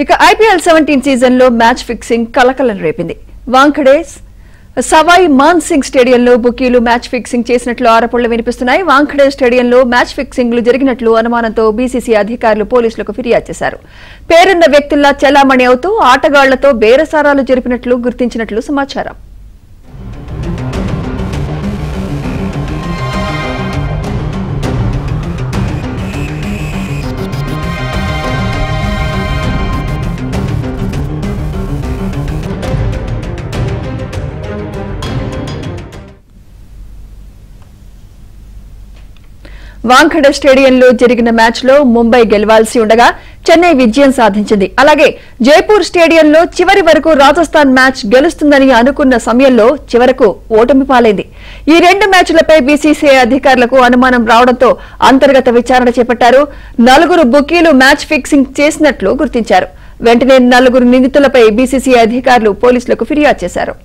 ఇక IPL 17 season లో match fixing కలకలం రేపింది. వాంఖడే సవాయ్ మాన్ సింగ్ స్టేడియంలో బుకీలు మ్యాచ్ ఫిక్సింగ్ చేసినట్లు ఆరోపణలు వినిపిస్తున్నాయి. వాంఖడే స్టేడియంలో మ్యాచ్ ఫిక్సింగ్లు జరిగినట్లు అనుమానంతో బీసీసీ అధికారులు పోలీసులకు ఫిర్యాదు చేశారు. పేరున్న వ్యక్తుల్లా చెలామణి అవుతూ ఆటగాళ్లతో బేరసారాలు జరిపినట్లు గుర్తించినట్లు సమాచారం. వాంఖడే స్టేడియంలో జరిగిన మ్యాచ్ లో ముంబై గెలవాల్సి ఉండగా చెన్నై విజయం సాధించింది. అలాగే జైపూర్ స్టేడియంలో చివరి వరకు రాజస్థాన్ మ్యాచ్ గెలుస్తుందని అనుకున్న సమయంలో చివరకు ఓటమి పాలైంది. ఈ 2 మ్యాచ్లపై బీసీసీఐ అధికారులకు అనుమానం రావడంతో అంతర్గత విచారణ చేపట్టారు. 4 బుకీలు మ్యాచ్ ఫిక్సింగ్ చేసినట్లు గుర్తించారు. వెంటనే 4 నిందితులపై బీసీసీఐ అధికారులు పోలీసులకు ఫిర్యాదు చేశారు.